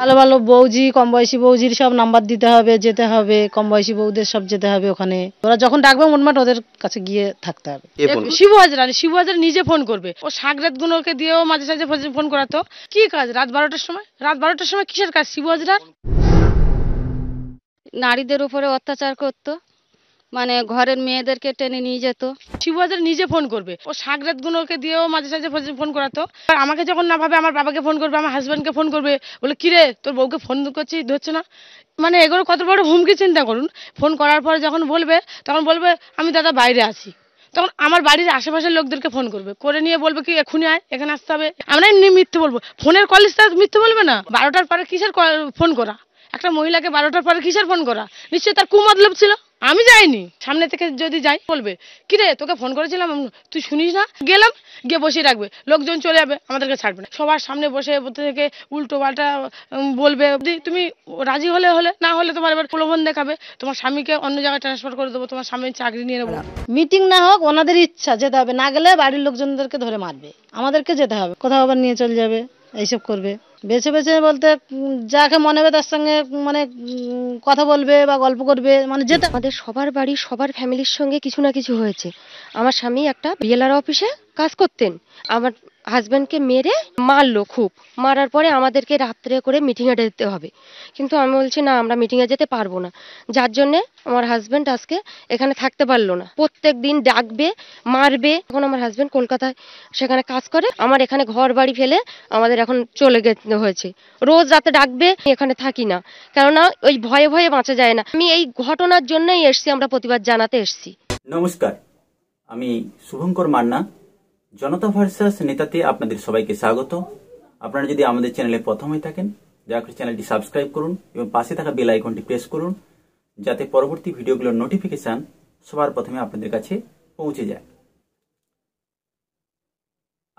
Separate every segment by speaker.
Speaker 1: ভালো ভালো বৌজি, কম বয়সী বৌজির সব নাম্বার দিতে হবে, যেতে হবে, কম বয়সী বউদের সব যেতে হবে ওখানে। ওরা যখন ডাকবে মোটমাট ওদের কাছে গিয়ে থাকতে হবে। শিবু হাজরা নিজে ফোন করবে, ও সাগরাত গুলোকে দিয়েও মাঝে সাঝে ফোন করাতো। কি কাজ রাত 12টার সময় কিসের কাজ শিবু হাজরার?
Speaker 2: নারীদের উপরে অত্যাচার করতো, মানে ঘরের মেয়েদেরকে টেনে নিয়ে যেত।
Speaker 1: শিবু হাজরা নিজে ফোন করবে, ও সাগরাত গুলোকে দিয়েও মাঝে সাঝে ফোন করাতো। আর আমাকে যখন না ভাবে আমার বাবাকে ফোন করবে, আমার হাজবেন্ডকে ফোন করবে, বলে কিরে তোর বউকে ফোন করছিস ধরছে না। মানে এগুলো কত বড় হুমকি চিন্তা করুন। ফোন করার পরে যখন বলবে তখন বলবে আমি দাদা বাইরে আছি। তখন আমার বাড়ির আশেপাশের লোকদেরকে ফোন করবে, করে নিয়ে বলবে কি এক্ষুনি আয়, এখানে আসতে হবে। আমরা এমনি মিথ্যে বলবো, ফোনের কলিস মিথ্যে বলবে না। 12টার পরে কিসের ফোন করা? একটা মহিলাকে 12টার পরে কিসের ফোন করা? নিশ্চয়ই তার কুমতলব ছিল। আমি যাইনি, সামনে থেকে যদি যাই বলবে কিরে তোকে ফোন করেছিলাম, তুই শুনিস না। গেলাম, গিয়ে বসিয়ে রাখবে, লোকজন চলে যাবে, আমাদেরকে ছাড়বে না। সবার সামনে বসে থেকে উল্টো পাল্টা বলবে। তুমি রাজি হলে না হলে তোমার এবার প্রলোভন দেখাবে, তোমার স্বামীকে অন্য জায়গায় ট্রান্সফার করে দেবো, তোমার স্বামীর চাকরি নিয়ে নেবো। মিটিং না হোক, ওনাদের ইচ্ছা যেতে হবে, না গেলে বাড়ির লোকজনদেরকে ধরে মারবে, আমাদেরকে যেতে হবে, কোথাও আবার নিয়ে চলে যাবে, এইসব করবে। বেছে বেছে বলতে যাকে মনে হবে তার সঙ্গে মানে কথা বলবে বা গল্প করবে, মানে যেতে।
Speaker 3: আমাদের সবার বাড়ি সবার ফ্যামিলির সঙ্গে কিছু না কিছু হয়েছে। আমার স্বামী একটা বিএলআর অফিসে কাজ করতেন, আমার হাজব্যান্ডকে মেরে মারলো, খুব মারার পরে আমাদেরকে রাত্রে করে মিটিংয়ে যেতে হবে। কিন্তু আমি বলছি না, আমরা মিটিংয়ে যেতে পারবো না, যার জন্যে আমার হাজব্যান্ড আজকে এখানে থাকতে পারলো না। প্রত্যেক দিন ডাকবে, মারবে। এখন আমার হাজব্যান্ড কলকাতায় সেখানে কাজ করে, আমার এখানে ঘর বাড়ি ফেলে আমাদের এখন চলে যেতে হয়েছে। রোজ রাতে ডাকবে, এখানে থাকি না, কেননা ওই ভয়ে ভয়ে বাঁচা যায় না। আমি এই ঘটনার জন্যই এসছি, আমরা প্রতিবাদ জানাতে এসছি।
Speaker 4: নমস্কার, আমি শুভঙ্কর মান্না, জনতা ভার্সাস নেতাতে আপনাদের সবাইকে স্বাগত। আপনারা যদি আমাদের চ্যানেলে প্রথম হয়ে থাকেন, দয়া করে চ্যানেলটি সাবস্ক্রাইব করুন এবং পাশে থাকা বেল আইকনটি প্রেস করুন, যাতে পরবর্তী ভিডিওগুলোর নোটিফিকেশন সবার প্রথমে আপনাদের কাছে পৌঁছে যায়।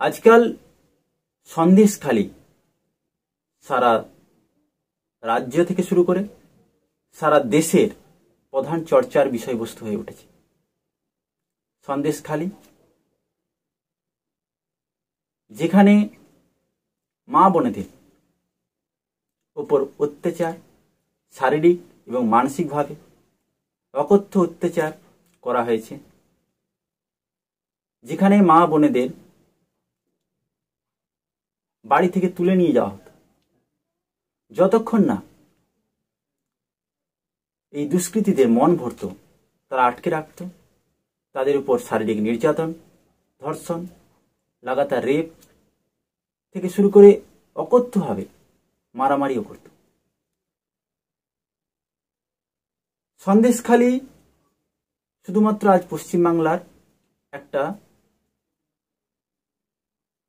Speaker 4: আজকাল সন্দেশখালি সারা রাজ্য থেকে শুরু করে সারা দেশের প্রধান চর্চার বিষয়বস্তু হয়ে উঠেছে। সন্দেশখালি, যেখানে মা বোনেদের উপর অত্যাচার, শারীরিক এবং মানসিকভাবে অকথ্য অত্যাচার করা হয়েছে, যেখানে মা বোনেদের বাড়ি থেকে তুলে নিয়ে যাওয়া হতো যতক্ষণ না এই দুষ্কৃতীদের মন ভরত, তারা আটকে রাখত, তাদের উপর শারীরিক নির্যাতন, ধর্ষণ, লাগাতার রেপ থেকে শুরু করে অকথ্যভাবে মারামারিও করত। সন্দেশখালি শুধুমাত্র আজ পশ্চিমবাংলার একটা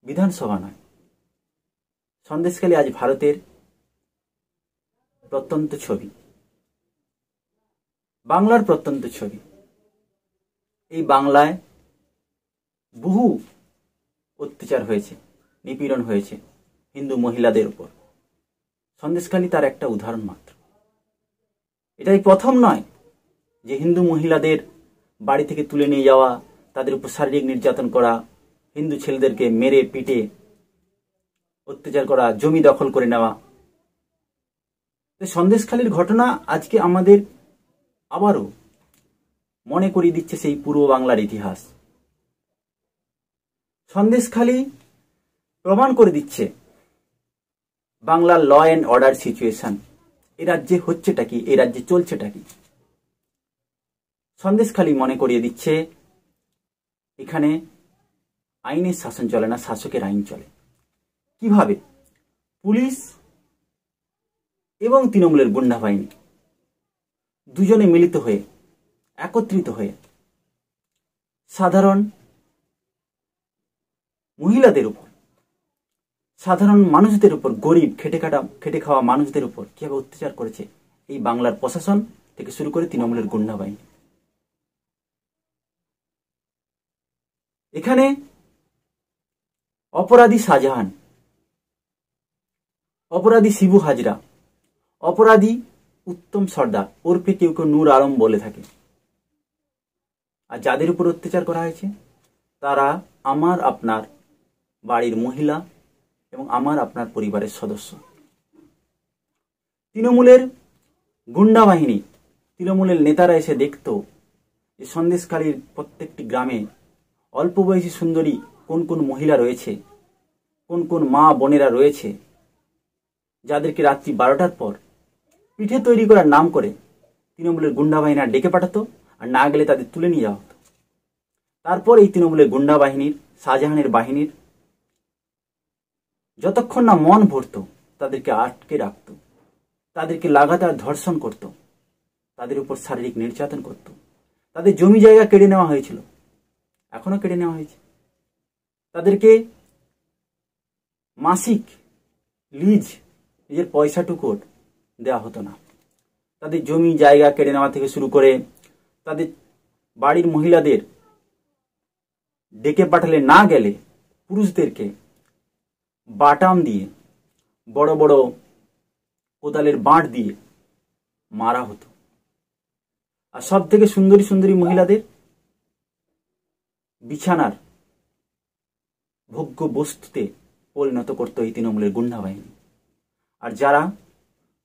Speaker 4: বিধানসভা নয়, সন্দেশখালি আজ ভারতের প্রত্যন্ত ছবি, বাংলার প্রত্যন্ত ছবি। এই বাংলায় বহু অত্যাচার হয়েছে, নিপীড়ন হয়েছে হিন্দু মহিলাদের উপর। সন্দেশখালি তার একটা উদাহরণ মাত্র। এটাই প্রথম নয় যে হিন্দু মহিলাদের বাড়ি থেকে তুলে নিয়ে যাওয়া, তাদের উপর শারীরিক নির্যাতন করা, হিন্দু ছেলেদেরকে মেরে পিটে অত্যাচার করা, জমি দখল করে নেওয়া। সন্দেশখালির ঘটনা আজকে আমাদের আবারও মনে করিয়ে দিচ্ছে সেই পূর্ব বাংলার ইতিহাস। সন্দেশখালি প্রমাণ করে দিচ্ছে বাংলার ল অ্যান্ড অর্ডার সিচুয়েশন, এ রাজ্যে হচ্ছেটা কি, এ রাজ্যে চলছেটা কি। সন্দেশখালি মনে করিয়ে দিচ্ছে এখানে আইনের শাসন চলে না, শাসকের আইন চলে। কিভাবে পুলিশ এবং তৃণমূলের গুন্ডা বাহিনী দুজনে মিলিত হয়ে, একত্রিত হয়ে সাধারণ মহিলাদের উপর, সাধারণ মানুষদের উপর, গরিব খেটে খাওয়া মানুষদের উপর কিভাবে অত্যাচার করেছে এই বাংলার প্রশাসন থেকে শুরু করে তৃণমূলের গুন্ডা বাহিনী। এখানে অপরাধী শাহজাহান, অপরাধী শিবু হাজরা, অপরাধী উত্তম সর্দার, ওরফে কেউ কেউ নূর আলম বলে থাকে। আর যাদের উপর অত্যাচার করা হয়েছে তারা আমার আপনার বাড়ির মহিলা এবং আমার আপনার পরিবারের সদস্য। তৃণমূলের গুন্ডা বাহিনী, তৃণমূলের নেতারা এসে দেখত যে সন্দেশখালীর প্রত্যেকটি গ্রামে অল্প বয়সী সুন্দরী কোন কোন মহিলা রয়েছে, কোন কোন মা বোনেরা রয়েছে, যাদেরকে রাত্রি 12টার পর পিঠে তৈরি করার নাম করে তৃণমূলের গুন্ডা বাহিনীরা ডেকে পাঠাতো, আর না গেলে তাদের তুলে নিয়ে যাওয়া হতো। তারপর এই তৃণমূলের গুন্ডা বাহিনীর, শাহজাহানের বাহিনীর যতক্ষণ না মন ভরত তাদেরকে আটকে রাখত, তাদেরকে লাগাতার ধর্ষণ করত, তাদের উপর শারীরিক নির্যাতন করত, তাদের জমি জায়গা কেড়ে নেওয়া হয়েছিল, এখনো কেড়ে নেওয়া হয়েছে। তাদেরকে মাসিক লিজ, নিজের পয়সাটুকু দেওয়া হতো না। তাদের জমি জায়গা কেড়ে নেওয়া থেকে শুরু করে তাদের বাড়ির মহিলাদের ডেকে পাঠালে না গেলে পুরুষদেরকে বাটাম দিয়ে, বড় বড় কোদালের বাঁট দিয়ে মারা হতো। আর সব থেকে সুন্দরী সুন্দরী মহিলাদের বিছানার ভোগ্য বস্তুতে পরিণত করত এই তৃণমূলের গুন্ডা বাহিনী। আর যারা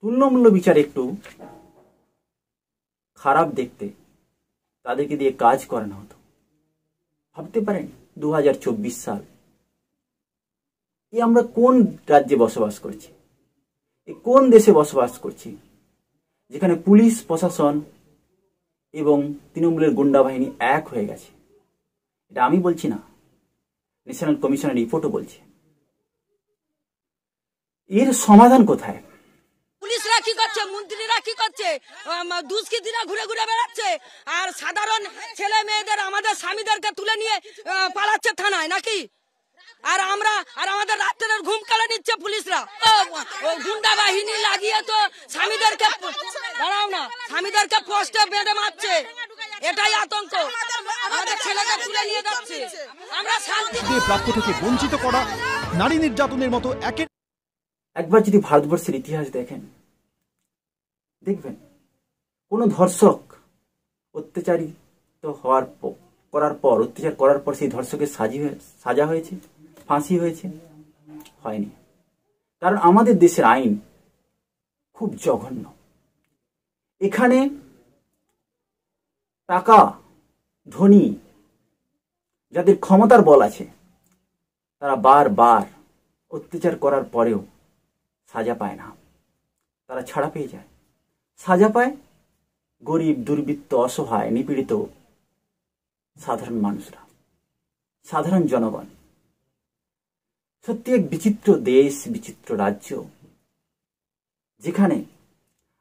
Speaker 4: তুল্যমূল্য বিচার একটু খারাপ দেখতে, তাদেরকে দিয়ে কাজ করানো হতো। ভাবতে পারেন 2024 সাল, আমরা কোন রাজ্যে বসবাস করছি, কোন দেশে বসবাস করছি, যেখানে পুলিশ প্রশাসন এবং তৃণমূলের গুন্ডা বাহিনী এক হয়ে গেছে। এটা আমি বলছি না, ন্যাশনাল কমিশনের রিপোর্টও বলছে। এর সমাধান কোথায়?
Speaker 5: পুলিশরা কি করছে, মন্ত্রীরা কি করছে, দুষ্কৃতীরা ঘুরে ঘুরে বেড়াচ্ছে, আর সাধারণ ছেলে মেয়েদের, আমাদের স্বামীদেরকে তুলে নিয়ে পালাচ্ছে থানায় নাকি? আর আমাদের রাত্রের ঘুম কেড়ে নিচ্ছে পুলিশরা। গুন্ডা বাহিনী লাগিয়ে তো স্বামীদেরকে, দাঁড়াও না, স্বামীদেরকে পোস্টে বেঁধে মারছে। এটাই আতঙ্ক, আমাদের ছেলেদের তুলে নিয়ে যাচ্ছে। আমরা শান্তি
Speaker 6: প্রাপ্য থেকে বঞ্চিত করা, নারী নির্যাতনের মতো
Speaker 4: একবার যদি ভারতবর্ষের ইতিহাস দেখেন, দেখবেন কোন ধর্ষক অত্যাচারিত করার পর সেই ধর্ষকের সাজা হয়েছে, ফাঁসি হয়েছে? হয়নি। কারণ আমাদের দেশের আইন খুব জঘন্য। এখানে টাকা, ধনী, যাদের ক্ষমতার বল আছে, তারা বারবার অত্যাচার করার পরেও সাজা পায় না, তারা ছাড়া পেয়ে যায়। সাজা পায় গরিব, দুর্বৃত্ত, অসহায়, নিপীড়িত সাধারণ মানুষরা, সাধারণ জনগণ। সত্যি এক বিচিত্র দেশ, বিচিত্র রাজ্য, যেখানে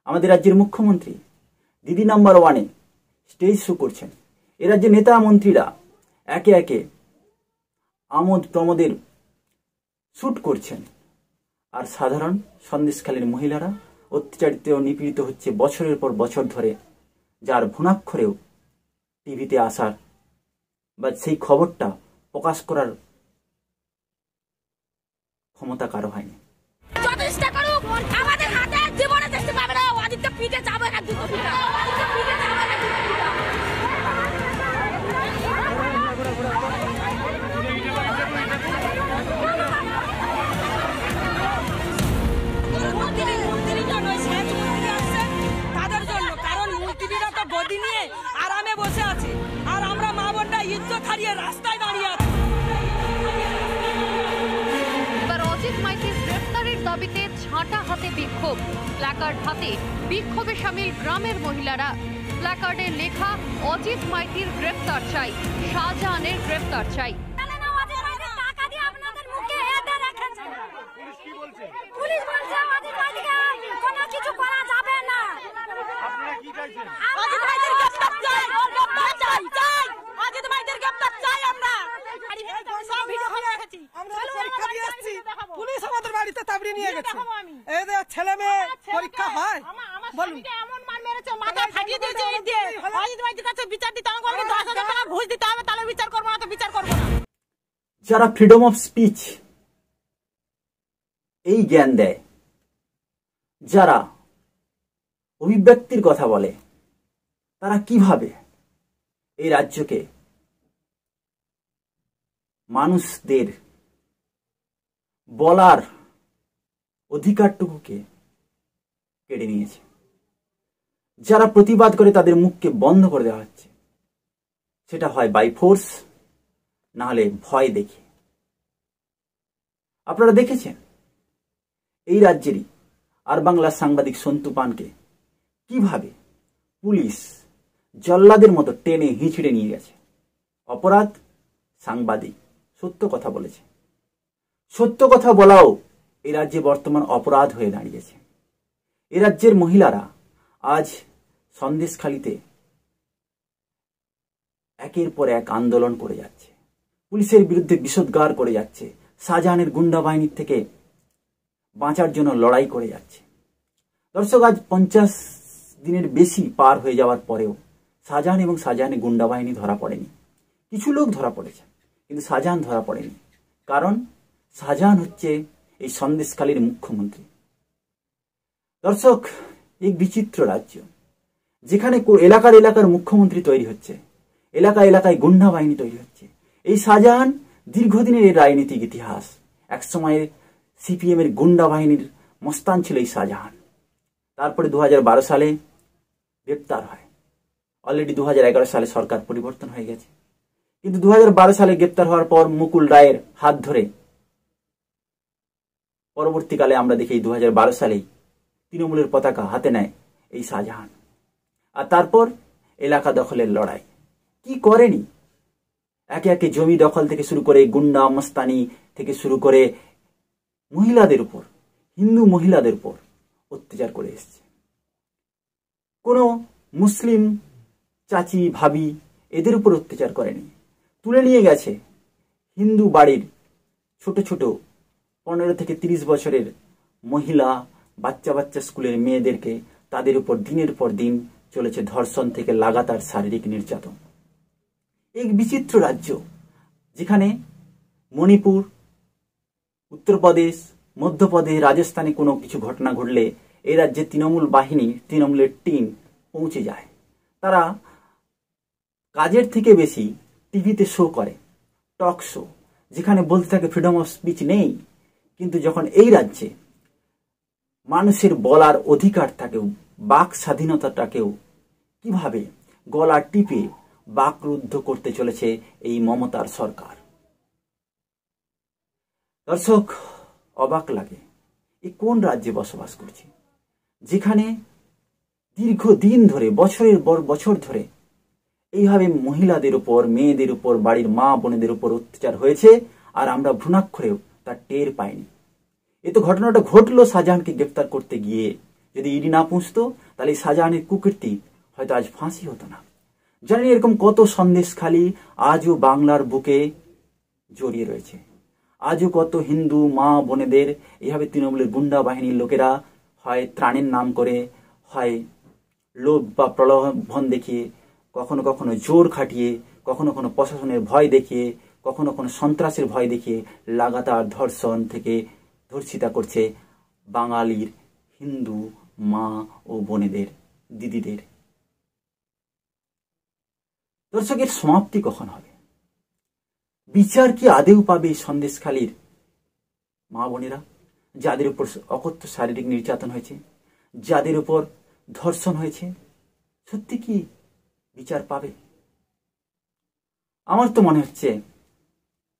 Speaker 4: আমাদের রাজ্যের মুখ্যমন্ত্রী দিদি নাম্বার 1-এ স্টেজ শো করছেন। এ রাজ্যের নেতা মন্ত্রীরা একে একে আমোদ প্রমোদের শুট করছেন, আর সাধারণ সন্দেশখালীর মহিলারা অত্যাচারিত ও নিপীড়িত হচ্ছে বছরের পর বছর ধরে, যার ভুনাক্ষরেও টিভিতে আসার বা সেই খবরটা প্রকাশ করার ক্ষমতা কারো হয়নি।
Speaker 5: গদি নিয়ে আরামে বসে আছে, আর আমরা মা বোনটা ইজ্জত হারিয়ে রাস্তায় দাঁড়িয়ে আছি।
Speaker 7: এবার অজিত মাইতির গ্রেফতারের দাবিতে ছাঁটা হাতে বিক্ষোভ, প্ল্যাকার্ড হাতে বিক্ষোভে সামিল গ্রামের মহিলারা। প্ল্যাকার্ডে লেখা, অজিত মাইতির গ্রেফতার চাই, শাহজাহানের গ্রেফতার চাই।
Speaker 8: পুলিশ বলছে অজিত মাইতিকে কোনো কিছু করা যাবে না।
Speaker 6: আপনারা কি চাইছেন?
Speaker 5: অজিত মাইতির গ্রেফতার চাই, অজিত মাইতির গ্রেফতার চাই। আমরা সব ভিডিও করে রেখেছি,
Speaker 9: আমরা পরীক্ষা দিয়ে এসেছি, পুলিশ আমাদের বাড়িতে তাবড়ি নিয়ে গেছে। এই যে ছেলে মেয়ে পরীক্ষা হয়, বলুন
Speaker 5: এমন মার মেরেছে, মাথা ফাটিয়ে দিয়েছে এই দিয়ে। অজিত মাইতির কাছে বিচার দিতে হবে, 10,000 টাকা ঘুষ দিতে হবে, তাহলে বিচার করবো না তো বিচার করবো না।
Speaker 4: যারা ফ্রিডম অফ স্পিচ এই জ্ঞান দেয়, যারা অভিব্যক্তির কথা বলে, তারা কিভাবে এই রাজ্যকে, মানুষদের বলার অধিকারটুকুকে কেড়ে নিয়েছে। যারা প্রতিবাদ করে তাদের মুখকে বন্ধ করে দেওয়া হচ্ছে, সেটা হয় বাই ফোর্স, না হলে ভয় দেখে। আপনারা দেখেছেন এই রাজ্যেরই আর বাংলার সাংবাদিক সন্তু পানকে কিভাবে পুলিশ জল্লাদের মতো টেনে হিঁচড়ে নিয়ে গেছে। অপরাধ সাংবাদিক সত্য কথা বলেছে। সত্য কথা বলাও এ রাজ্যে বর্তমান অপরাধ হয়ে দাঁড়িয়েছে। এ রাজ্যের মহিলারা আজ সন্দেশখালিতে একের পর এক আন্দোলন করে যাচ্ছে, পুলিশের বিরুদ্ধে বিষোদ্গার করে যাচ্ছে, শাহজাহানের গুন্ডা বাহিনীর থেকে বাঁচার জন্য লড়াই করে যাচ্ছে। দর্শক, আজ 50 দিনের বেশি পার হয়ে যাওয়ার পরেও শাহজাহান এবং শাহজাহানের গুন্ডা বাহিনী ধরা পড়েনি। কিছু লোক ধরা পড়েছে, কিন্তু শাহজাহান ধরা পড়েনি। কারণ শাহজাহান হচ্ছে এই সন্দেশখালীর মুখ্যমন্ত্রী। দর্শক, এক বিচিত্র রাজ্য, যেখানে এলাকার মুখ্যমন্ত্রী তৈরি হচ্ছে, এলাকায় গুন্ডা বাহিনী তৈরি হচ্ছে। এই শাহজাহান দীর্ঘদিনের এই রাজনৈতিক ইতিহাস। এক সময় সিপিএম এর গুন্ডা বাহিনীর মস্তান ছিল এই শাহজাহান। তারপরে 2012 সালে গ্রেপ্তার হয়। অলরেডি 2011 সালে সরকার পরিবর্তন হয়ে গেছে, কিন্তু 2012 সালে গ্রেপ্তার হওয়ার পর মুকুল রায়ের হাত ধরে পরবর্তীকালে আমরা দেখি 2012 সালেই তৃণমূলের পতাকা হাতে নেয় এই শাহজাহান। আর তারপর এলাকা দখলের লড়াই। কি করেনি? একে একে জমি দখল থেকে শুরু করে গুন্ডা মস্তানি থেকে শুরু করে মহিলাদের উপর, হিন্দু মহিলাদের উপর অত্যাচার করে এসছে। কোনো মুসলিম চাচি ভাবি এদের উপর অত্যাচার করেনি। তুলে নিয়ে গেছে হিন্দু বাড়ির ছোট ছোট 15 থেকে 30 বছরের মহিলা, বাচ্চা স্কুলের মেয়েদেরকে, তাদের উপর দিনের পর দিন চলেছে ধর্ষণ থেকে লাগাতার শারীরিক নির্যাতন। এক বিচিত্র রাজ্য, যেখানে মণিপুর, উত্তরপ্রদেশ, মধ্যপ্রদেশ, রাজস্থানে কোনো কিছু ঘটনা ঘটলে এই রাজ্যে তৃণমূল বাহিনী, তৃণমূলের টিম পৌঁছে যায়। তারা কাজের থেকে বেশি টিভিতে শো করে, টক শো, যেখানে বলতে থাকে ফ্রিডম অফ স্পিচ নেই। কিন্তু যখন এই রাজ্যে মানুষের বলার অধিকার থাকেও, বাক স্বাধীনতাটাকেও কিভাবে গলা টিপে বাকরুদ্ধ করতে চলেছে এই মমতার সরকার। দর্শক, অবাক লাগে, এই কোন রাজ্যে বসবাস করছি, যেখানে দীর্ঘদিন ধরে, বছরের পর বছর ধরে এইভাবে মহিলাদের উপর, মেয়েদের উপর, বাড়ির মা বোনেদের উপর অত্যাচার হয়েছে, আর আমরা ভ্রূণাক্ষরেও তার টের পাইনি। এ তো ঘটনাটা ঘটলো শাহজাহানকে গ্রেফতার করতে গিয়ে। যদি ইডি না পৌঁছতো, তাহলে শাহজাহানের কুকীর্তি হয়তো আজ ফাঁসি হতো না। জানি এরকম কত সন্দেশখালী আজও বাংলার বুকে জড়িয়ে রয়েছে। আজও কত হিন্দু মা বোনেদের এইভাবে তৃণমূলের গুন্ডা বাহিনীর লোকেরা হয় ত্রাণের নাম করে, হয় লোভ বা প্রলোভন দেখিয়ে, কখনো কখনো জোর খাটিয়ে, কখনো কখনো প্রশাসনের ভয় দেখিয়ে, কখনো কখনো সন্ত্রাসের ভয় দেখিয়ে লাগাতার ধর্ষণ থেকে ধর্ষিতা করছে বাঙালির হিন্দু মা ও বোনেদের, দিদিদের। দর্শকের সমাপ্তি কখন হবে? বিচার কি আদেও পাবে সন্দেশখালীর মা বোনেরা, যাদের উপর অকথ্য শারীরিক নির্যাতন হয়েছে, যাদের উপর ধর্ষণ হয়েছে? সত্যি কি বিচার পাবে? আমার তো মনে হচ্ছে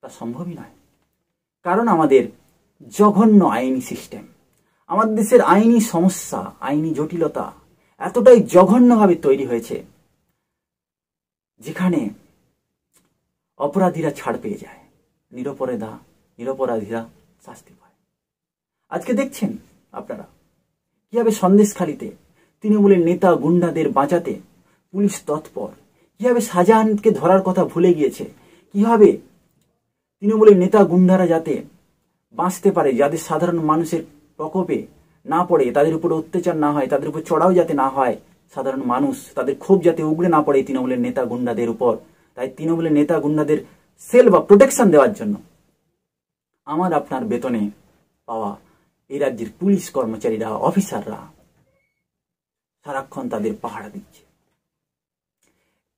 Speaker 4: তা সম্ভবই নয়। কারণ আমাদের জঘন্য আইনি সিস্টেম, আমাদের দেশের আইনি সমস্যা, আইনি জটিলতা এতটাই জঘন্যভাবে তৈরি হয়েছে, যেখানে অপরাধীরা ছাড় পেয়ে যায়, নিরপরাধীরা শাস্তি পায়। আজকে দেখছেন আপনারা কিভাবে সন্দেশখালীতে তৃণমূলের নেতা গুন্ডাদের বাঁচাতে পুলিশ তৎপর, কিভাবে শাহজাহানকে ধরার কথা ভুলে গিয়েছে, কিভাবে তৃণমূলের নেতা গুন্ডারা যাতে বাঁচতে পারে, যাদের সাধারণ মানুষের প্রকোপে না পড়ে, তাদের উপর অত্যাচার না হয়, তাদের উপর চড়াও যাতে না হয়, সাধারণ মানুষ তাদের ক্ষোভ যাতে উগড়ে না পড়ে তৃণমূলের নেতা গুন্ডাদের উপর। তাই তৃণমূলের নেতা গুন্ডাদের সেল বা প্রোটেকশন দেওয়ার জন্য আমার আপনার বেতনে পাওয়া এই রাজ্যের পুলিশ কর্মচারীরা, অফিসাররা সারাক্ষণ তাদের পাহারা দিচ্ছে।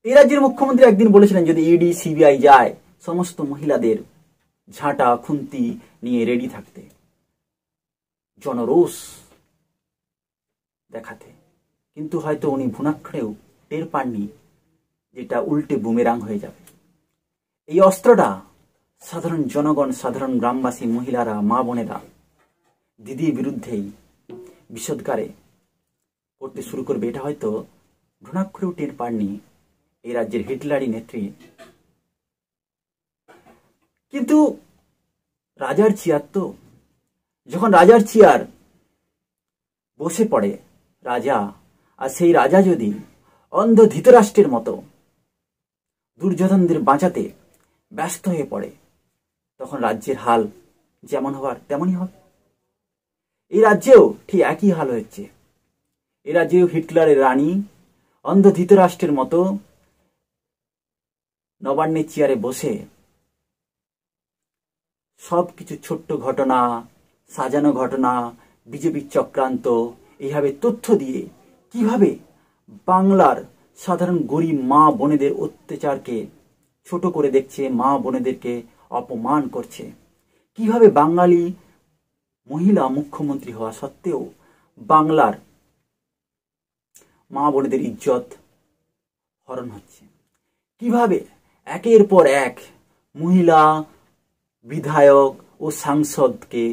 Speaker 4: এই রাজ্যের মুখ্যমন্ত্রী একদিন বলেছিলেন, যদি ইডি সিবিআই যায়, সমস্ত মহিলাদের ঝাঁটা খুন্তি নিয়ে রেডি থাকতে। জনরোষ দেখাতে, কিন্তু হয়তো উনি ভুনাক্ষরেও টের পাননি যেটা উল্টে বুমেরাং হয়ে যাবে। এই অস্ত্রটা সাধারণ জনগণ, সাধারণ গ্রামবাসী, মহিলারা, মা বোনেরা দিদির বিরুদ্ধেই বিষোদ্গারে করতে শুরু করবে, এটা হয়তো ভ্রূণাক্ষরেও টের পাননি এই রাজ্যের হিটলারি নেত্রী। কিন্তু রাজার চেয়ার তো, যখন রাজার চেয়ার বসে পড়ে রাজা, আর সেই রাজা যদি অন্ধ ধৃতরাষ্ট্রের মতো দুর্যোধনদের বাঁচাতে ব্যস্ত হয়ে পড়ে, তখন রাজ্যের হাল যেমন হওয়ার তেমনই হবে। এই রাজ্যেও ঠিক একই হাল হচ্ছে। এই রাজ্যেও হিটলারের রানী অন্ধ ধৃতরাষ্ট্রের মতো নবান্নের চেয়ারে বসে সবকিছু ছোট্ট ঘটনা, সাজানো ঘটনা, বিজেপির চক্রান্ত, এইভাবে তথ্য দিয়ে কিভাবে বাংলার সাধারণ গরিব মা বোনেদের অত্যাচারকে ছোট করে দেখছে, মা বোনেদেরকে অপমান করছে, কিভাবে বাঙালি মহিলা মুখ্যমন্ত্রী হওয়া সত্ত্বেও বাংলার মা বোনেদের ইজ্জত হরণ হচ্ছে, কিভাবে একের পর এক মহিলা বিধায়ক ও সাংসদকে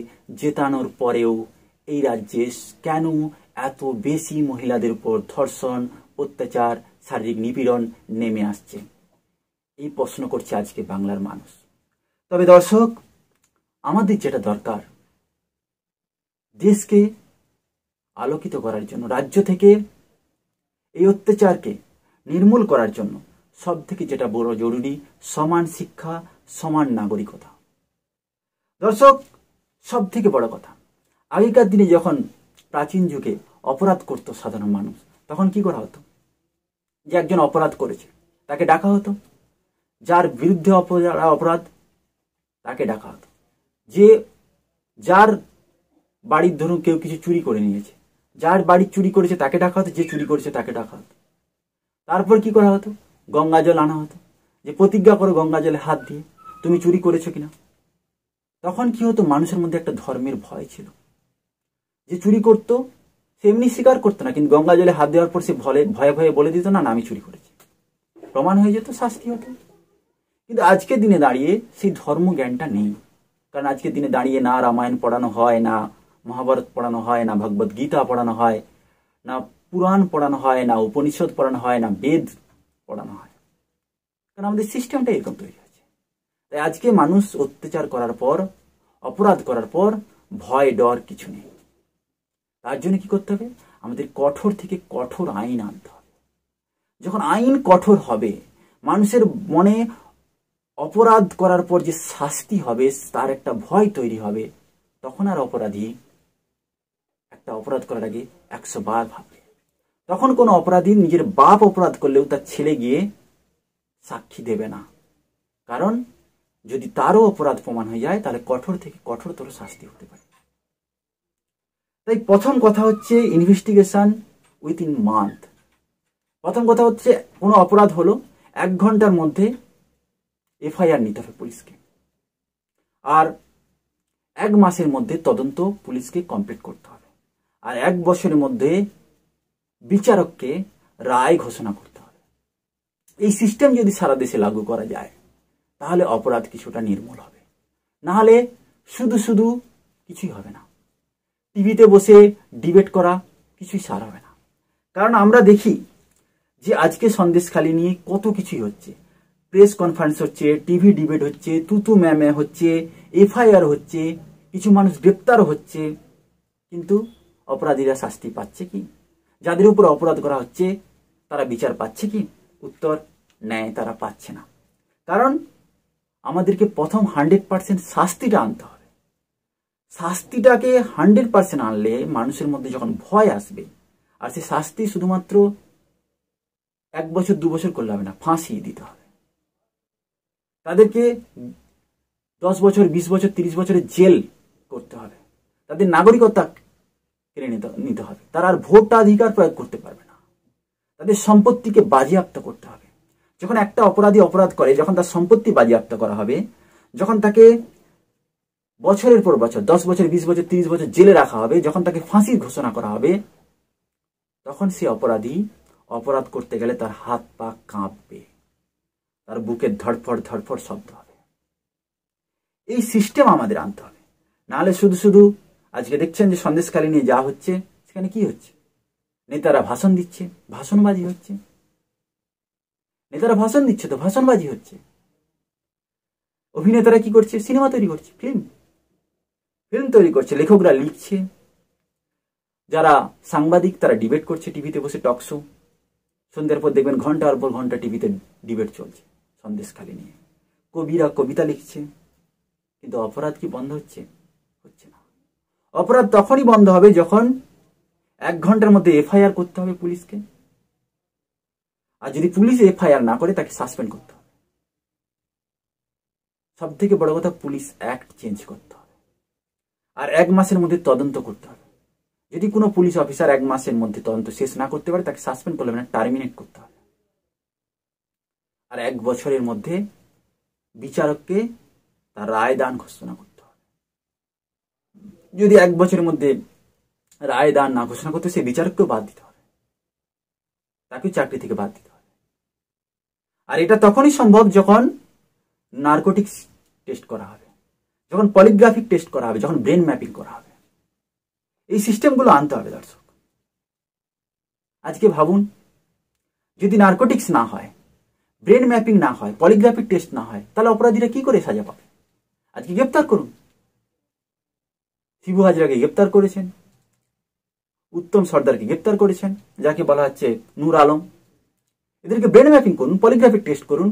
Speaker 4: জেতানোর পরেও এই রাজ্যে কেন এত বেশি মহিলাদের উপর ধর্ষণ, অত্যাচার, শারীরিক নিপীড়ন নেমে আসছে, এই প্রশ্ন করছে আজকে বাংলার মানুষ। তবে দর্শক, আমাদের যেটা দরকার, দেশকে আলোকিত করার জন্য, রাজ্য থেকে এই অত্যাচারকে নির্মূল করার জন্য সব থেকে যেটা বড় জরুরি, সমান শিক্ষা, সমান নাগরিকতা। দর্শক, সব থেকে বড় কথা, আগেকার দিনে যখন প্রাচীন যুগে অপরাধ করত সাধারণ মানুষ, তখন কি করা হতো? যে একজন অপরাধ করেছে তাকে ডাকা হতো, যার বিরুদ্ধে অপরাধ তাকে ডাকা হতো, যার বাড়ির ধরুন কেউ কিছু চুরি করে নিয়েছে, যার বাড়ি চুরি করেছে তাকে ডাকা হতো, যে চুরি করেছে তাকে ডাকা হতো। তারপর কি করা হতো? গঙ্গা জল আনা হতো, যে প্রতিজ্ঞা করো গঙ্গা জলে হাত দিয়ে তুমি চুরি করেছো কিনা। তখন কি হতো? মানুষের মধ্যে একটা ধর্মের ভয় ছিল, যে চুরি করতো সে এমনি স্বীকার করতো না, কিন্তু গঙ্গা জলে হাত দেওয়ার পর সে ভয়ে ভয়ে বলে দিত না আমি চুরি করেছি, প্রমাণ হয়ে যেত, শাস্তি হতো। কিন্তু আজকের দিনে দাঁড়িয়ে সেই ধর্ম জ্ঞানটা নেই, কারণ আজকের দিনে দাঁড়িয়ে না রামায়ণ পড়ানো হয়, না মহাভারত পড়ানো হয়, না ভগবদ গীতা পড়ানো হয়, না পুরাণ পড়ানো হয়, না উপনিষদ পড়ানো হয়, না বেদ পড়ানো হয়, কারণ আমাদের সিস্টেমটা এরকম তৈরি হয়েছে। তাই আজকে মানুষ অত্যাচার করার পর, অপরাধ করার পর ভয় ডর কিছু নেই। তার জন্য কি করতে হবে? আমাদের কঠোর থেকে কঠোর আইন আনতে হবে। যখন আইন কঠোর হবে, মানুষের মনে অপরাধ করার পর যে শাস্তি হবে তার একটা ভয় তৈরি হবে, তখন আর অপরাধী একটা অপরাধ করার আগে 100 বার ভাববে। তখন কোনো অপরাধী নিজের বাপ অপরাধ করলেও তার ছেলে গিয়ে সাক্ষী দেবে না, কারণ যদি তারও অপরাধ প্রমাণ হয়ে যায় তাহলে কঠোর থেকে কঠোরতর শাস্তি হতে পারে। তাই প্রথম কথা হচ্ছে ইনভেস্টিগেশন উইথিন মান্থ। প্রথম কথা হচ্ছে কোনো অপরাধ হলো 1 ঘন্টার মধ্যে এফআইআর নিতে হবে পুলিশকে, আর 1 মাসের মধ্যে তদন্ত পুলিশকে কমপ্লিট করতে হবে, আর 1 বছরের মধ্যে বিচারককে রায় ঘোষণা করতে হবে। এই সিস্টেম যদি সারা দেশে লাগু করা যায় তাহলে অপরাধ কিছুটা নির্মূল হবে, না হলে শুধু শুধু কিছুই হবে না। টিভিতে বসে ডিবেট করা কিছুই সার হবে না, কারণ আমরা দেখি যে আজকে সন্দেশখালি নিয়ে কত কিছুই হচ্ছে, প্রেস কনফারেন্স হচ্ছে, টিভি ডিবেট হচ্ছে, তুতু ম্যামে হচ্ছে, এফআইআর হচ্ছে, কিছু মানুষ গ্রেপ্তার হচ্ছে, কিন্তু অপরাধীরা শাস্তি পাচ্ছে কি? যাদের উপর অপরাধ করা হচ্ছে তারা বিচার পাচ্ছে কি? উত্তর, ন্যায় তারা পাচ্ছে না। কারণ আমাদেরকে প্রথম 100% শাস্তিটা আনতে হবে। শাস্তিটাকে 100% আনলে মানুষের মধ্যে যখন ভয় আসবে, আর সে শাস্তি শুধুমাত্র 1 বছর 2 বছর করলে হবে না, ফাঁসি দিতে হবে। তাদেরকে 10 বছর 20 বছর 30 বছরের জেল করতে হবে, তাদের নাগরিকতা কেড়ে নিতে হবে, তারা আর ভোটাধিকার প্রয়োগ করতে পারবে না, তাদের সম্পত্তিকে বাজেয়াপ্ত করতে হবে। যখন একটা অপরাধী অপরাধ করে, যখন তার সম্পত্তি বাজেয়াপ্ত করা হবে, যখন তাকে বছরের পর বছর 10 বছর 20 বছর 30 বছর জেলে রাখা হবে, যখন তাকে ফাঁসির ঘোষণা করা হবে, তখন সে অপরাধী অপরাধ করতে গেলে তার হাত পা কাঁপবে, তার বুকের ধড়ফড় ধড়ফড় শব্দ হবে। এই সিস্টেম আমাদের আনতে হবে। নাহলে শুধু শুধু আজকে দেখছেন যে সন্দেশখালী নিয়ে যা হচ্ছে, সেখানে কি হচ্ছে? নেতারা ভাষণ দিচ্ছে, ভাষণবাজি হচ্ছে। নেতারা ভাষণ দিচ্ছে তো ভাষণবাজি হচ্ছে। অভিনেতারা কি করছে? সিনেমা তৈরি করছে, ফিল্ম তৈরি করছে, লেখকরা লিখছে, যারা সাংবাদিক তারা ডিবেট করছে টিভিতে বসে, টক শো। সন্ধ্যার পর দেখবেন ঘন্টার পর ঘন্টা টিভিতে ডিবেট চলছে সন্দেশখালী নিয়ে। কবিরা কবিতা লিখছে। কিন্তু অপরাধ কি বন্ধ হচ্ছে? হচ্ছে না। অপরাধ তখনই বন্ধ হবে যখন 1 ঘন্টার মধ্যে এফআইআর করতে হবে পুলিশকে। আর যদি পুলিশ এফআইআর না করে তাকে সাসপেন্ড করতে হবে। সব থেকে বড় কথা, পুলিশ অ্যাক্ট চেঞ্জ করতে হবে। আর 1 মাসের মধ্যে তদন্ত করতে হবে। যদি কোনো পুলিশ অফিসার 1 মাসের মধ্যে তদন্ত শেষ না করতে পারে, তাকে সাসপেন্ড করলে না, টার্মিনেট করতে হবে। আর 1 বছরের মধ্যে বিচারককে তার রায় দান ঘোষণা করতে হবে। যদি 1 বছরের মধ্যে রায় দান না ঘোষণা করতে, সে বিচারককেও বাদ দিতে হবে, তাকে চাকরি থেকে বাদ দিতে হবে। আর এটা তখনই সম্ভব যখন নার্কোটিক্স টেস্ট করা হবে, যখন পলিগ্রাফিক টেস্ট করা হবে, যখন ব্রেন ম্যাপিং করা হবে। এই সিস্টেমগুলো আনতে হবে দর্শক। আজকে ভাবুন, যদি নার্কোটিক্স না হয়, ব্রেন ম্যাপিং না হয়, পলিগ্রাফিক টেস্ট না হয়, তাহলে অপরাধীরা কি করে সাজা পাবে? আজকে গ্রেপ্তার করুন। শিবু হাজরাকে গ্রেপ্তার করেছেন, উত্তম সর্দারকে গ্রেপ্তার করেছেন, যাকে বলা হচ্ছে নূর আলম। এদেরকে ব্রেন ম্যাপিং করুন, পলিগ্রাফিক টেস্ট করুন,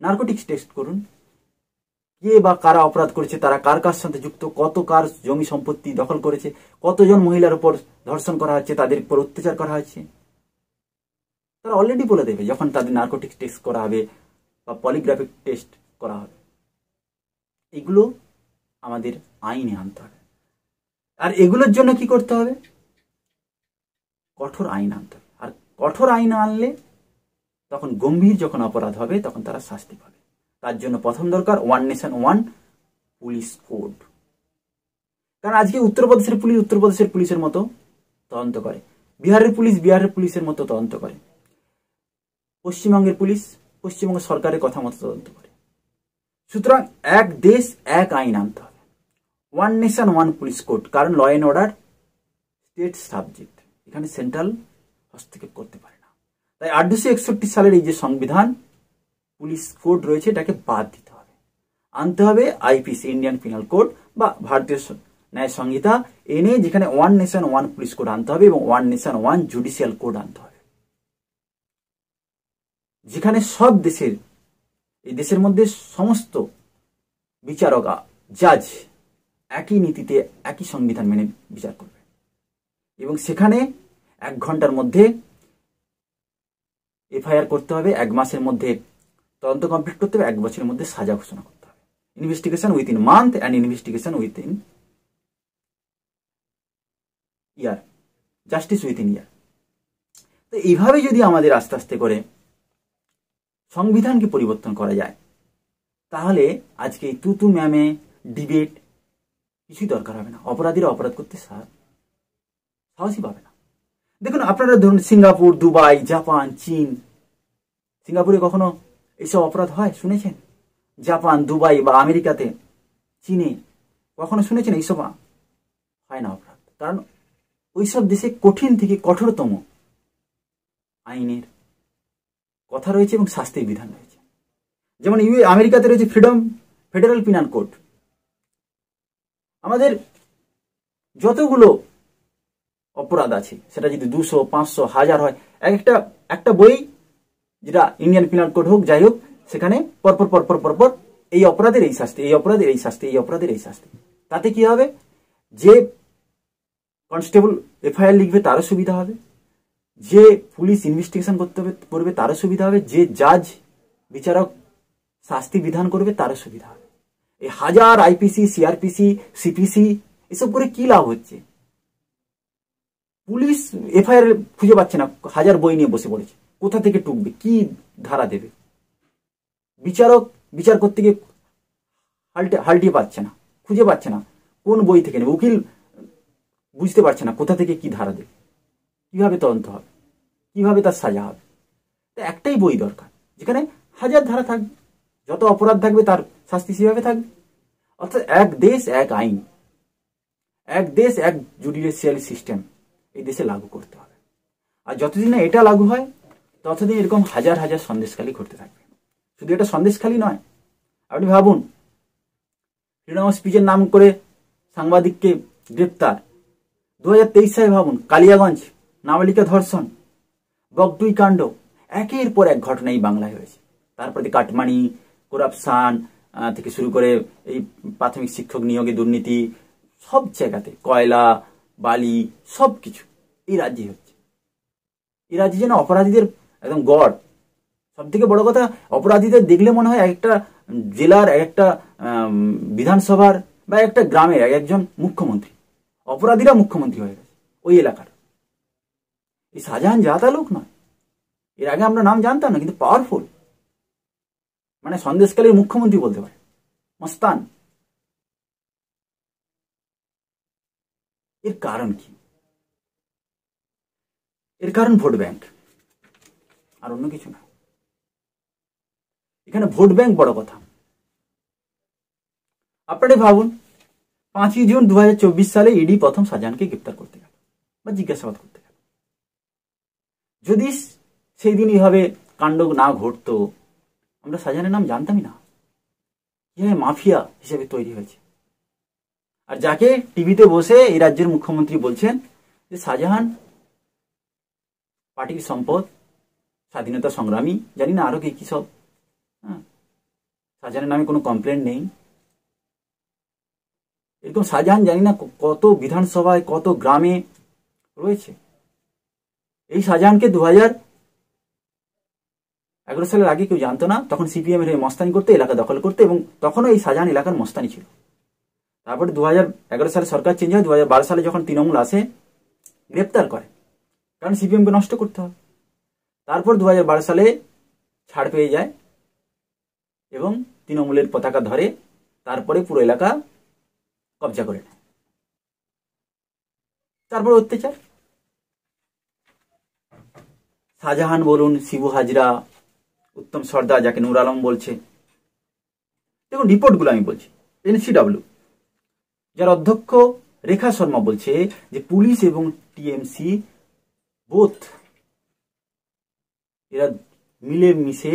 Speaker 4: নার্কোটিক্স টেস্ট করুন। কে বা কারা অপরাধ করেছে, তারা কার কার সাথে যুক্ত, কত কার জমি সম্পত্তি দখল করেছে, কতজন মহিলার উপর ধর্ষণ করা হচ্ছে, তাদের উপর অত্যাচার করা হচ্ছে, তারা অলরেডি বলে দেবে যখন তাদের নার্কোটিক্স টেস্ট করা হবে বা পলিগ্রাফিক টেস্ট করা হবে। এগুলো আমাদের আইনে আনতে হবে। আর এগুলোর জন্য কি করতে হবে? কঠোর আইন আনতে হবে। আর কঠোর আইন আনলে তখন গম্ভীর যখন অপরাধ হবে, তখন তারা শাস্তি পাবে। তার জন্য প্রথম দরকার 1 নেশন 1 পুলিশ কোড। কারণ আজকে উত্তরপ্রদেশের পুলিশের মতো তদন্ত করে, বিহারের পুলিশের মতো তদন্ত করে, পশ্চিমবঙ্গের পুলিশ পশ্চিমবঙ্গ সরকারের কথা মতো তদন্ত করে। সুতরাং এক দেশ এক আইন আনতে হবে, 1 নেশন 1 পুলিশ কোড। কারণ law and order state subject, এখানে সেন্ট্রাল হস্তক্ষেপ করতে পারে না। তাই 1861 সালের এই যে সংবিধান পুলিশ কোড রয়েছে, এটাকে বাদ দিতে হবে। আনতে হবে আইপিসি, ইন্ডিয়ান পিনাল কোড বা ভারতীয় ন্যায় সংহিতা এনে, যেখানে 1 নেশন 1 পুলিশ কোড আনতে হবে এবং 1 নেশন 1 জুডিশিয়াল কোড আনতে হবে, যেখানে সব দেশের, এই দেশের মধ্যে সমস্ত বিচারক, জাজ একই নীতিতে, একই সংবিধান মেনে বিচার করবে। এবং সেখানে 1 ঘন্টার মধ্যে এফআইআর করতে হবে, 1 মাসের মধ্যে তদন্ত কমপ্লিট করতে হবে, 1 বছরের মধ্যে সাজা ঘোষণা করতে হবে। Investigation within month and investigation within year, justice within year. তো এইভাবে যদি আমাদের আস্তে আস্তে করে সংবিধানকে পরিবর্তন করা যায়, তাহলে আজকে এই তুতু ম্যামে ডিবেট কিছুই দরকার হবে না। অপরাধীরা অপরাধ করতে সাহসই পাবে না। দেখুন, আপনারা ধরুন সিঙ্গাপুর, দুবাই, জাপান, চীন, সিঙ্গাপুরে কখনো এইসব অপরাধ হয় শুনেছেন? জাপান, দুবাই বা আমেরিকাতে, চীনে কখনো শুনেছেন এইসব হয় না অপরাধ? কারণ ওইসব দেশে কঠিন থেকে কঠোরতম আইনের কথা রয়েছে এবং শাস্তির বিধান রয়েছে। যেমন আমেরিকাতে রয়েছে ফেডারেল পিনাল কোড। আমাদের যতগুলো অপরাধ আছে, সেটা যদি 200, 500, 1000 হয়, একটা বই, যেটা ইন্ডিয়ান পিনাল কোড হোক, যাই হোক, সেখানে পরপর এই অপরাধের এই শাস্তি, এই অপরাধের এই শাস্তি, এই অপরাধের এই শাস্তি। তাতে কি হবে? যে কনস্টেবল এফআইআর লিখবে তারও সুবিধা হবে, যে পুলিশ ইনভেস্টিগেশন করবে তারও সুবিধা হবে, যে জাজ বিচারক শাস্তি বিধান করবে তারও সুবিধা হবে। এই 1000 আইপিসি, সিআরপিসি, সিপিসি এসব করে কি লাভ হচ্ছে? পুলিশ এফআইআর খুঁজে পাচ্ছে না, 1000 বই নিয়ে বসে পড়েছে, কোথা থেকে টুকবে, কি ধারা দেবে? বিচারক বিচার করতে গিয়ে হালটিয়ে পাচ্ছে না, খুঁজে পাচ্ছে না কোন বই থেকে নেবে। উকিল বুঝতে পারছে না কোথা থেকে কি ধারা দেবে, কিভাবে তদন্ত হবে, কিভাবে তার সাজা হবে। একটাই বই দরকার যেখানে হাজার ধারা থাকবে, যত অপরাধ থাকবে তার শাস্তি সেভাবে থাকবে। অর্থাৎ এক দেশ এক আইন, এক দেশ এক জুডিশিয়াল সিস্টেম এই দেশে লাগু করতে হবে। আর যতদিন না এটা লাগু হয় ততদিন এরকম হাজার হাজার সন্দেশখালি ঘটতে থাকবে। শুধু এটা সন্দেশখালি নয়, আপনি ভাবুন ফ্রিডম অফ স্পিচের নাম করে সাংবাদিককে গ্রেপ্তার। 2023 সালে ভাবুন কালিয়াগঞ্জ নাবালিকা ধর্ষণ, বগটুই কাণ্ড, একের পর এক ঘটনা এই বাংলায় হয়েছে। তারপরে কাটমানি, করাপশন থেকে শুরু করে এই প্রাথমিক শিক্ষক নিয়োগে দুর্নীতি, সব জায়গাতে কয়লা বালি সব কিছু এই রাজ্যে হচ্ছে। এই রাজ্যে যেন অপরাধীদের একদম গড়। সব থেকে বড় কথা, অপরাধীদের দেখলে মনে হয় একটা জেলার, একটা বিধানসভার বা একটা গ্রামের একজন মুখ্যমন্ত্রী। অপরাধীরা মুখ্যমন্ত্রী হয়ে গেছে ওই এলাকার। এই শাহজাহান জাতা লোক নয়, এর আগে আমরা নাম জানতাম না, কিন্তু পাওয়ারফুল, মানে সন্দেশকালীর মুখ্যমন্ত্রী বলতে পারে, মস্তান। এর কারণ কি? এর কারণ ভোট ব্যাংক, আর অন্য কিছু না। এখানে ভোট ব্যাংক বড় কথা। আপনারা ভাবুন 5ই জুন 2024 সালে ইডি প্রথম শাহজাহানকে গ্রেপ্তার করতে গেল বা জিজ্ঞাসাবাদ করতে গেল। যদি সেই দিন এইভাবে কাণ্ড না ঘটতো, আমরা শাহজাহানের নাম জানতামই না, কিভাবে মাফিয়া হিসেবে তৈরি হয়েছে। আর যাকে টিভিতে বসে এই রাজ্যের মুখ্যমন্ত্রী বলছেন যে শাহজাহান পার্টির সম্পদ, স্বাধীনতা সংগ্রামী, জানি না আরো কি সব। শাহজাহানের নামে কোনো কমপ্লেন নেই। এরকম শাহজাহান জানি না কত বিধানসভায়, কত গ্রামে রয়েছে। এই শাহজাহানকে 2011 সালের আগে কেউ জানতো না। তখন সিপিএম এর মস্তানি করতে, এলাকা দখল করতে, এবং তখনও এই শাহজাহান এলাকার মস্তানি ছিল। তারপরে 2011 সালে সরকার চেঞ্জ হয়, 2012 সালে যখন তৃণমূল আসে গ্রেপ্তার করে, কারণ সিপিএমকে নষ্ট করতে হবে। তারপর 2012 সালে ছাড় পেয়ে যায় এবং তৃণমূলের পতাকা ধরে, তারপরে পুরো এলাকা কবজা করে নেয়। তারপর অত্যাচার। শাহজাহান বলুন, শিবু হাজরা, উত্তম সর্দার, যাকে নূর আলম বলছে। দেখুন রিপোর্টগুলো আমি বলছি। এনসিডব্লিউ যার অধ্যক্ষ রেখা শর্মা বলছে যে পুলিশ এবং টিএমসি বোথ এরা মিলে মিশে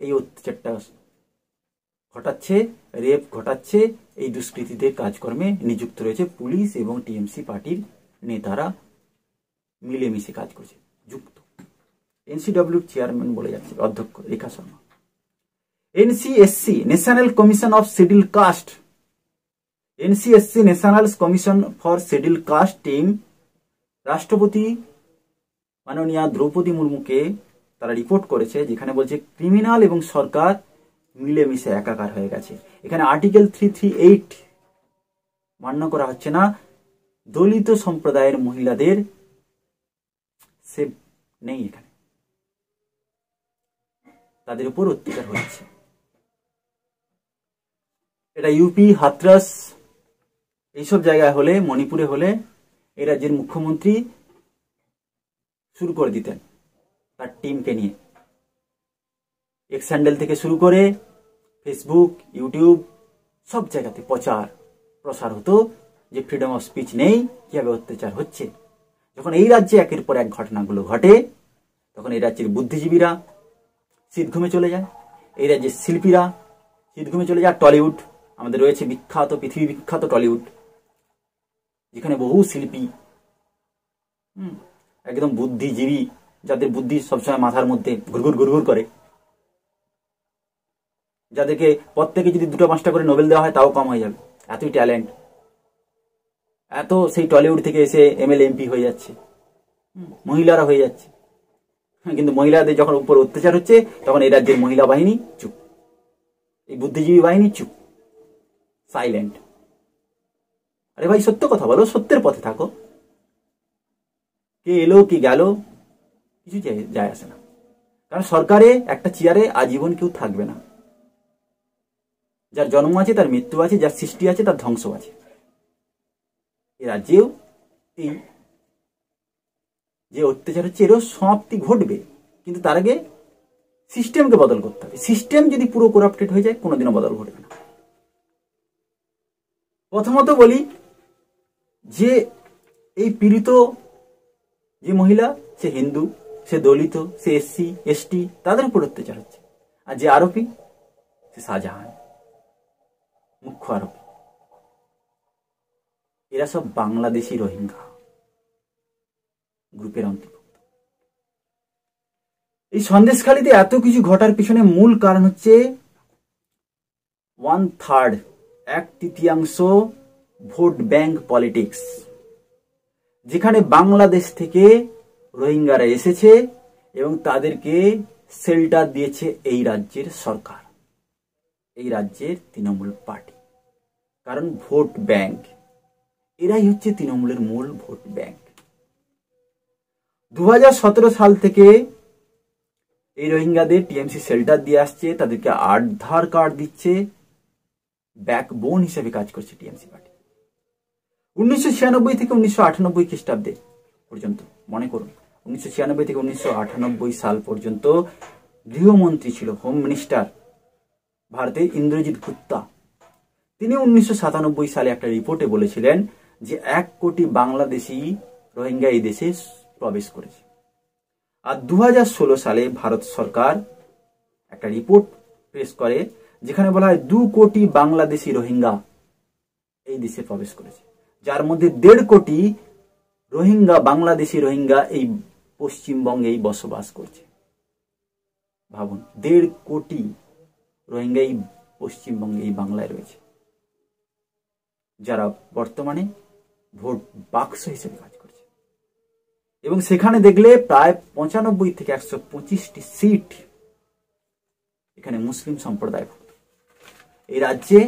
Speaker 4: এই অত্যাচারটা ঘটাচ্ছে, রেপ ঘটাচ্ছে, এই দুষ্কৃতীদের কাজকর্মে নিযুক্ত রয়েছে। পুলিশ এবং টিএমসি পার্টির নেতারা মিলেমিশে কাজ করছে, যুক্ত। এনসিডব্লিউ চেয়ারম্যান বলে যাচ্ছে অধ্যক্ষ Rekha Sharma. NCSC national commission of schedule caste, NCSC national commission for schedule caste team রাষ্ট্রপতি মাননীয়া দ্রৌপদী মুর্মুকে তারা রিপোর্ট করেছে, যেখানে বলছে ক্রিমিনাল এবং সরকার মিলেমিশে একাকার হয়ে গেছে। এখানে আর্টিকেল 338 মান্য করা হচ্ছে না। দলিত সম্প্রদায়ের মহিলাদের সেভ নেই, এখানে তাদের উপর অত্যাচার হচ্ছে। এটা ইউপি, হাথরাস এইসব জায়গায় হলে, মণিপুরে হলে এই রাজ্যের মুখ্যমন্ত্রী শুরু করে দিতেন তার টিমকে নিয়ে। এক্স হ্যান্ডেল থেকে শুরু করে ফেসবুক, ইউটিউব সব জায়গাতে প্রচার প্রসার হতো যে ফ্রিডম অফ স্পিচ নেই, কিভাবে অত্যাচার হচ্ছে। যখন এই রাজ্যে একের পর এক ঘটনাগুলো ঘটে, তখন এই রাজ্যের বুদ্ধিজীবীরা শীতঘুমে চলে যায়, এই রাজ্যের শিল্পীরা শীতঘুমে চলে যায়। টলিউড আমাদের রয়েছে বিখ্যাত, পৃথিবী বিখ্যাত টলিউড, যেখানে বহু শিল্পী একদম বুদ্ধিজীবী, যাদের বুদ্ধি সবসময় মাথার মধ্যে ঘুরঘুর ঘুরঘুর করে, যাদেরকে প্রত্যেকে যদি 2-5টা করে নোবেল দেওয়া হয় তাও কম হয়ে যাবে, এতই ট্যালেন্ট, এত সেই টলিউড থেকে এসে এমএলএ এমপি হয়ে যাচ্ছে, মহিলারা হয়ে যাচ্ছে। কিন্তু মহিলাদের যখন উপর অত্যাচার হচ্ছে, তখন এই রাজ্যের মহিলা বাহিনী চুপ, এই বুদ্ধিজীবী বাহিনী চুপ, সাইলেন্ট। আরে ভাই সত্য কথা বলো, সত্যের পথে থাকো। কে এলো কি গেল কিছু যায় আসে না, কারণ সরকারে একটা চেয়ারে আজীবন কেউ থাকবে না। যার জন্ম আছে তার মৃত্যু আছে, যার সৃষ্টি আছে তার ধ্বংস আছে। এ রাজ্যেও এই যে অত্যাচার হচ্ছে এরও সমাপ্তি ঘটবে, কিন্তু তার আগে সিস্টেমকে বদল করতে হবে। সিস্টেম যদি পুরো করাপ্টেড হয়ে যায় কোনোদিনও বদল ঘটবে না। প্রথমত বলি যে এই পীড়িত যে মহিলা, সে হিন্দু, সে দলিত, সে এসসি এসটি, তাদের উপর অত্যাচার হচ্ছে। আর যে আরোপী সে শাহজাহান, মুখ্য আরোপী। এরা সব বাংলাদেশি রোহিঙ্গা গ্রুপের অন্তর্ভুক্ত। এই সন্দেশখালীতে এত কিছু ঘটার পিছনে মূল কারণ হচ্ছে 1/3, 1/3 ভোট ব্যাংক পলিটিক্স, যেখানে বাংলাদেশ থেকে রোহিঙ্গারা এসেছে এবং তাদেরকে শেল্টার দিয়েছে এই রাজ্যের সরকার, এই রাজ্যের তৃণমূল পার্টি। কারণ ভোট ব্যাংক, এরাই হচ্ছে তৃণমূলের মূল ভোট ব্যাংক। 2017 সাল থেকে এই রোহিঙ্গাদের টিএমসি শেল্টার দিয়ে আসছে, তাদেরকে আধার কার্ড দিচ্ছে, ব্যাকবোন হিসেবে কাজ করছে টিএমসি পার্টি। 1996 থেকে 1998 খ্রিস্টাব্দে পর্যন্ত, মনে করুন 1996 থেকে 1998 সাল পর্যন্ত গৃহমন্ত্রী ছিল, হোম মিনিস্টার ভারতের ইন্দ্রজিৎ গুপ্তা। তিনি 1997 সালে একটা রিপোর্টে বলেছিলেন যে 1 কোটি বাংলাদেশি রোহিঙ্গা এই দেশে প্রবেশ করেছে। আর 2016 সালে ভারত সরকার একটা রিপোর্ট পেশ করে যেখানে বলা হয় 2 কোটি বাংলাদেশি রোহিঙ্গা এই দেশে প্রবেশ করেছে, যার মধ্যে 1.5 কোটি রোহিঙ্গা, বাংলাদেশি রোহিঙ্গা এই পশ্চিমবঙ্গেই বসবাস করছে। ভাবুন, 1.5 কোটি রোহিঙ্গা এই পশ্চিমবঙ্গে, এই বাংলায় রয়েছে, যারা বর্তমানে ভোট বাক্স হিসেবে কাজ করছে। এবং সেখানে দেখলে প্রায় 95 থেকে 125টি সিট এখানে মুসলিম সম্প্রদায়। এই রাজ্যে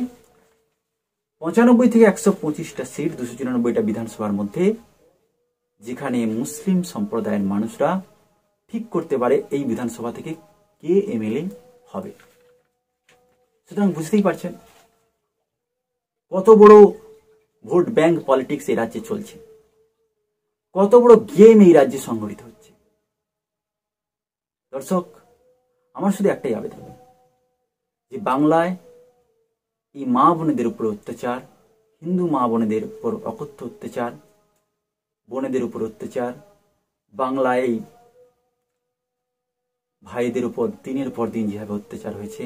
Speaker 4: 95 থেকে 125টা সিট, 294টা বিধানসভার মধ্যে, যেখানে মুসলিম সম্প্রদায়ের মানুষরা ঠিক করতে পারে এই বিধানসভা থেকে কে এমএলএ হবে। সুতরাং বুঝতেই পারছেন কত বড় ভোট ব্যাংক পলিটিক্স এই রাজ্যে চলছে, কত বড় গেম এই রাজ্যে সংগঠিত হচ্ছে। দর্শক, আমার শুধু একটাই আবেদন যে বাংলায় এই মা বোনেদের উপর অত্যাচার, হিন্দু মা বোনেদের উপর অকথ্য অত্যাচার, বোনেদের উপর অত্যাচার, বাংলায় এই ভাইদের উপর দিনের পর দিন যেভাবে অত্যাচার হয়েছে,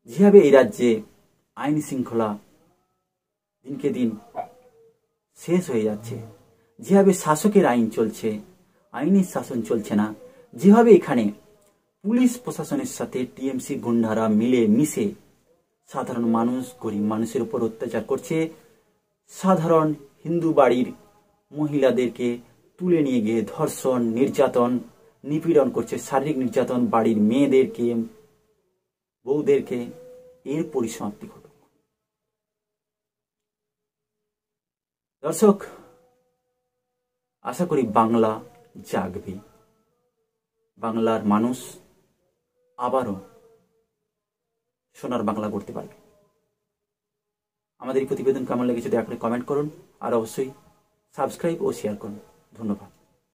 Speaker 4: যেভাবে এই রাজ্যে আইন শৃঙ্খলা দিনকে দিন শেষ হয়ে যাচ্ছে, যেভাবে শাসকের আইন চলছে, আইনের শাসন চলছে না, যেভাবে এখানে পুলিশ প্রশাসনের সাথে টিএমসি গুন্ডারা মিলে মিশে সাধারণ মানুষ, গরিব মানুষের উপর অত্যাচার করছে, সাধারণ হিন্দু বাড়ির মহিলাদেরকে তুলে নিয়ে গিয়ে ধর্ষণ, নির্যাতন, নিপীড়ন করছে, শারীরিক নির্যাতন, বাড়ির মেয়েদেরকে, বউদেরকে, এর পরিসমাপ্তি ঘটুক। দর্শক, আশা করি বাংলা জাগবে, বাংলার মানুষ আবারও সোনার বাংলা গড়তে পারবে। আমাদের এই প্রতিবেদন কেমন লেগেছে দয়া করে কমেন্ট করুন, আর অবশ্যই সাবস্ক্রাইব ও শেয়ার করুন। ধন্যবাদ।